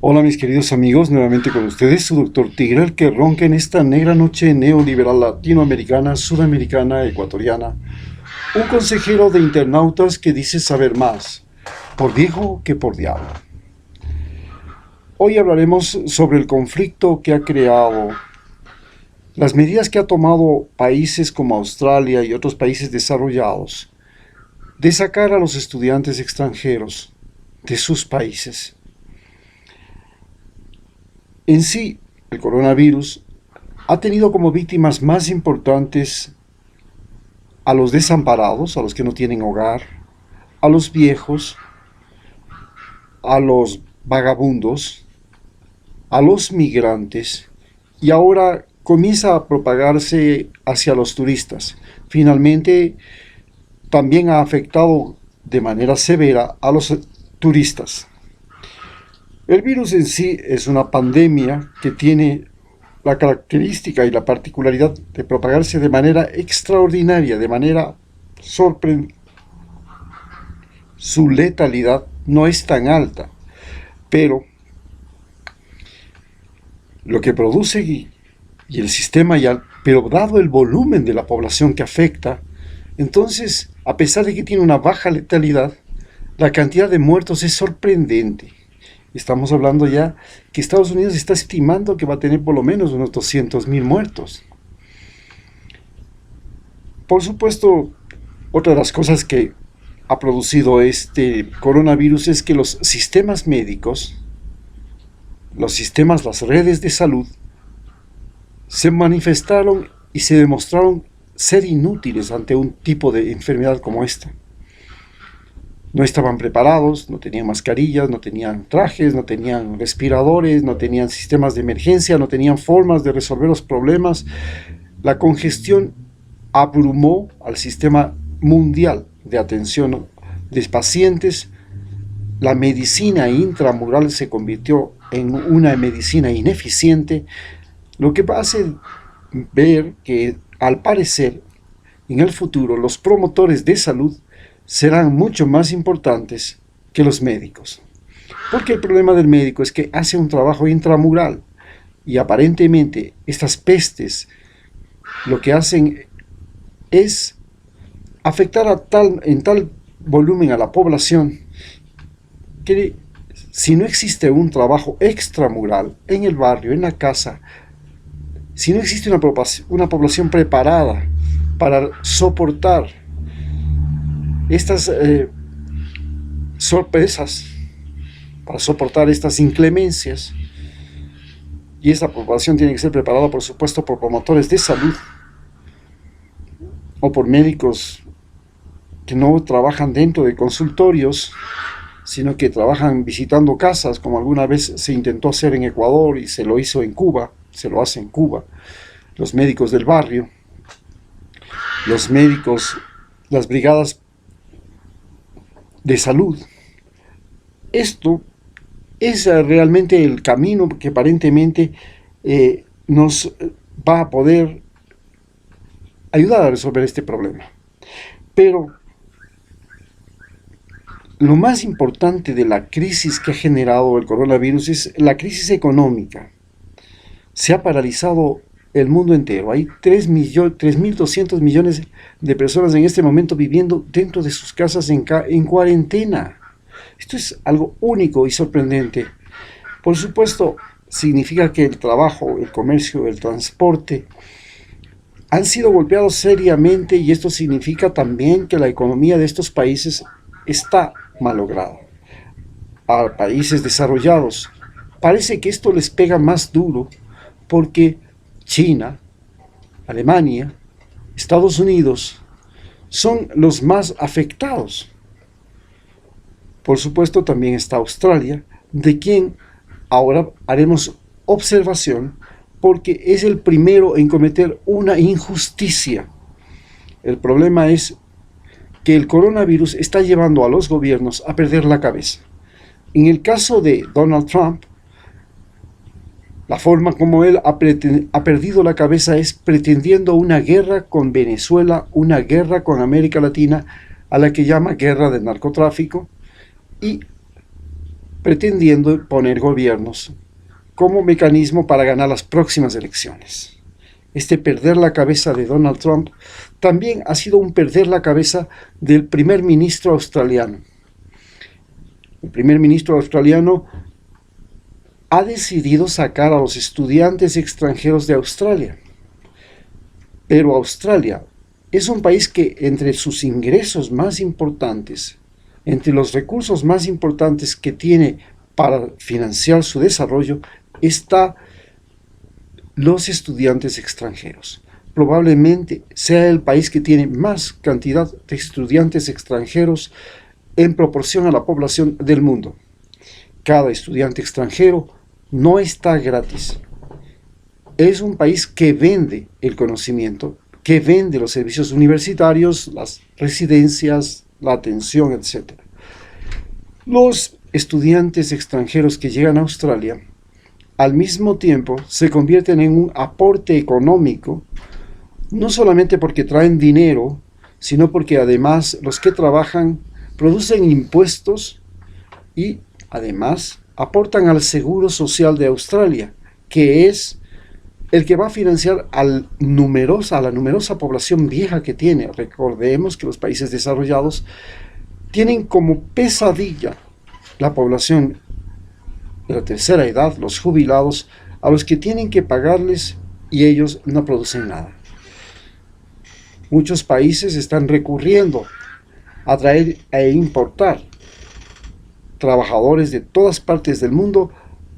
Hola mis queridos amigos, nuevamente con ustedes su doctor Tigre, el que ronca en esta negra noche neoliberal latinoamericana, sudamericana, ecuatoriana. Un consejero de internautas que dice saber más, por viejo que por diablo. Hoy hablaremos sobre el conflicto que ha creado, las medidas que ha tomado países como Australia y otros países desarrollados de sacar a los estudiantes extranjeros de sus países. En sí, el coronavirus ha tenido como víctimas más importantes a los desamparados, a los que no tienen hogar, a los viejos, a los vagabundos, a los migrantes, y ahora comienza a propagarse hacia los turistas. Finalmente, también ha afectado de manera severa a los turistas. El virus en sí es una pandemia que tiene la característica y la particularidad de propagarse de manera extraordinaria, de manera sorprendente. Su letalidad no es tan alta, pero lo que produce y el sistema ya, pero dado el volumen de la población que afecta, entonces, a pesar de que tiene una baja letalidad, la cantidad de muertos es sorprendente. Estamos hablando ya que Estados Unidos está estimando que va a tener por lo menos unos 200.000 muertos. Por supuesto, otra de las cosas que ha producido este coronavirus es que los sistemas médicos, las redes de salud, se manifestaron y se demostraron ser inútiles ante un tipo de enfermedad como esta. No estaban preparados, no tenían mascarillas, no tenían trajes, no tenían respiradores, no tenían sistemas de emergencia, no tenían formas de resolver los problemas. La congestión abrumó al sistema mundial de atención de pacientes. La medicina intramural se convirtió en una medicina ineficiente, lo que hace ver que, al parecer, en el futuro los promotores de salud serán mucho más importantes que los médicos. Porque el problema del médico es que hace un trabajo intramural y aparentemente estas pestes lo que hacen es afectar en tal volumen a la población que si no existe un trabajo extramural en el barrio, en la casa, si no existe una población preparada para soportar estas sorpresas, para soportar estas inclemencias, y esta población tiene que ser preparada, por supuesto, por promotores de salud o por médicos que no trabajan dentro de consultorios, sino que trabajan visitando casas, como alguna vez se intentó hacer en Ecuador y se lo hizo en Cuba, se lo hace en Cuba. Los médicos del barrio, los médicos, las brigadas de salud. Esto es realmente el camino que aparentemente nos va a poder ayudar a resolver este problema. Pero lo más importante de la crisis que ha generado el coronavirus es la crisis económica. Se ha paralizado el mundo entero. Hay 3.200 millones de personas en este momento viviendo dentro de sus casas en cuarentena. Esto es algo único y sorprendente. Por supuesto, significa que el trabajo, el comercio, el transporte han sido golpeados seriamente, y esto significa también que la economía de estos países está malograda. A países desarrollados parece que esto les pega más duro porque China, Alemania, Estados Unidos son los más afectados. Por supuesto, también está Australia, de quien ahora haremos observación porque es el primero en cometer una injusticia. El problema es que el coronavirus está llevando a los gobiernos a perder la cabeza. En el caso de Donald Trump, la forma como él ha perdido la cabeza es pretendiendo una guerra con Venezuela, una guerra con América Latina, a la que llama guerra del narcotráfico, y pretendiendo poner gobiernos como mecanismo para ganar las próximas elecciones. Este perder la cabeza de Donald Trump también ha sido un perder la cabeza del primer ministro australiano. El primer ministro australiano ha decidido sacar a los estudiantes extranjeros de Australia. Pero Australia es un país que entre sus ingresos más importantes, entre los recursos más importantes que tiene para financiar su desarrollo, está los estudiantes extranjeros. Probablemente sea el país que tiene más cantidad de estudiantes extranjeros en proporción a la población del mundo. Cada estudiante extranjero no está gratis. Es un país que vende el conocimiento, que vende los servicios universitarios, las residencias, la atención, etc. Los estudiantes extranjeros que llegan a Australia, al mismo tiempo, se convierten en un aporte económico, no solamente porque traen dinero, sino porque además los que trabajan producen impuestos y además aportan al Seguro Social de Australia, que es el que va a financiar a la numerosa población vieja que tiene. Recordemos que los países desarrollados tienen como pesadilla la población de la tercera edad, los jubilados, a los que tienen que pagarles y ellos no producen nada. Muchos países están recurriendo a traer e importar trabajadores de todas partes del mundo,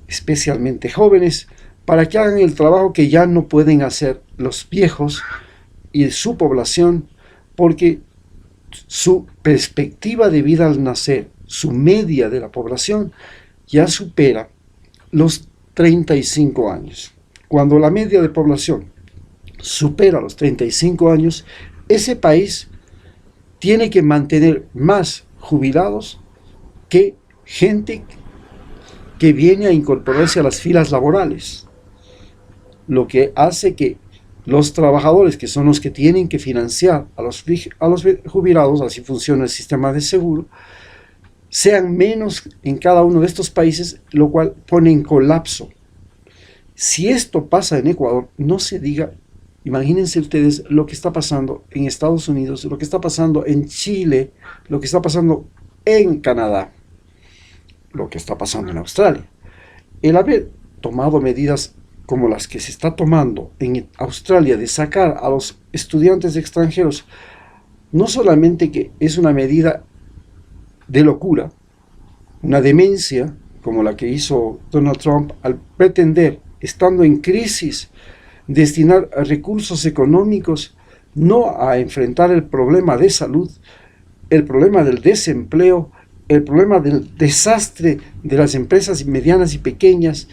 especialmente jóvenes, para que hagan el trabajo que ya no pueden hacer los viejos y su población, porque su perspectiva de vida al nacer, su media de la población, ya supera los 35 años. Cuando la media de población supera los 35 años, ese país tiene que mantener más jubilados que gente que viene a incorporarse a las filas laborales, lo que hace que los trabajadores, que son los que tienen que financiar a los jubilados, así funciona el sistema de seguro, sean menos en cada uno de estos países, lo cual pone en colapso. Si esto pasa en Ecuador, no se diga, imagínense ustedes lo que está pasando en Estados Unidos, lo que está pasando en Chile, lo que está pasando en Canadá, lo que está pasando en Australia. El haber tomado medidas como las que se está tomando en Australia de sacar a los estudiantes extranjeros, no solamente que es una medida de locura, una demencia como la que hizo Donald Trump al pretender, estando en crisis, destinar recursos económicos no a enfrentar el problema de salud, el problema del desempleo, el problema del desastre de las empresas medianas y pequeñas,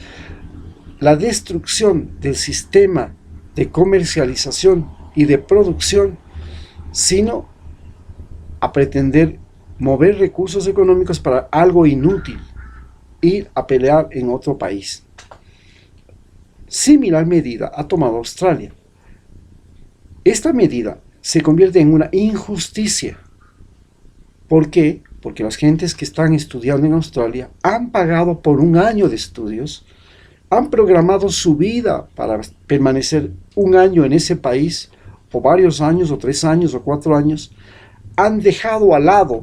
la destrucción del sistema de comercialización y de producción, sino a pretender mover recursos económicos para algo inútil, ir a pelear en otro país. Similar medida ha tomado Australia. Esta medida se convierte en una injusticia. ¿Por qué? Porque las gentes que están estudiando en Australia han pagado por un año de estudios, han programado su vida para permanecer un año en ese país, o varios años, o 3 años, o 4 años, han dejado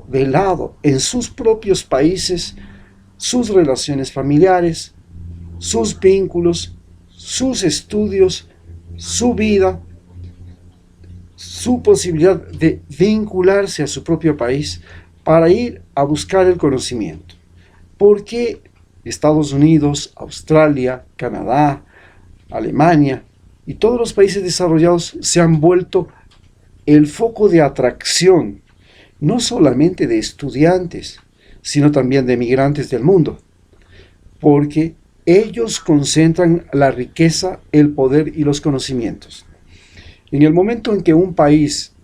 de lado, en sus propios países, sus relaciones familiares, sus vínculos, sus estudios, su vida, su posibilidad de vincularse a su propio país para ir a buscar el conocimiento. ¿Por qué Estados Unidos, Australia, Canadá, Alemania y todos los países desarrollados se han vuelto el foco de atracción, no solamente de estudiantes, sino también de migrantes del mundo? Porque ellos concentran la riqueza, el poder y los conocimientos. En el momento en que un país,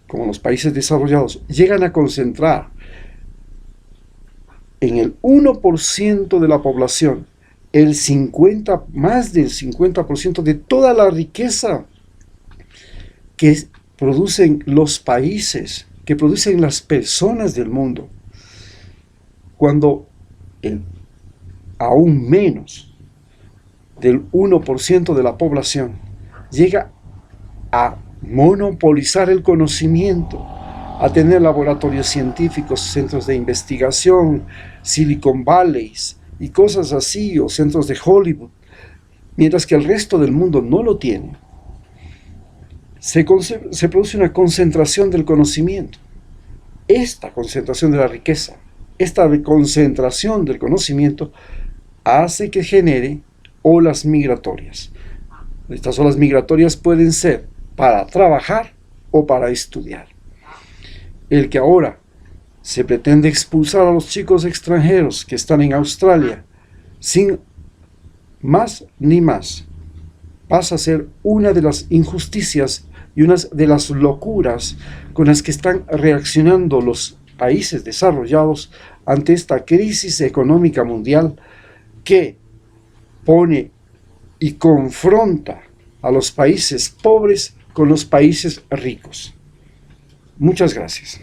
como los países desarrollados, llegan a concentrar en el 1% de la población, más del 50% de toda la riqueza que producen los países, que producen las personas del mundo. Cuando el aún menos del 1% de la población, llega a monopolizar el conocimiento, a tener laboratorios científicos, centros de investigación, Silicon Valleys y cosas así, o centros de Hollywood, mientras que el resto del mundo no lo tiene, se produce una concentración del conocimiento. Esta concentración de la riqueza, esta concentración del conocimiento, hace que genere olas migratorias. Estas olas migratorias pueden ser para trabajar o para estudiar. El que ahora se pretende expulsar a los chicos extranjeros que están en Australia sin más ni más, pasa a ser una de las injusticias y una de las locuras con las que están reaccionando los países desarrollados ante esta crisis económica mundial que pone y confronta a los países pobres con los países ricos. Muchas gracias.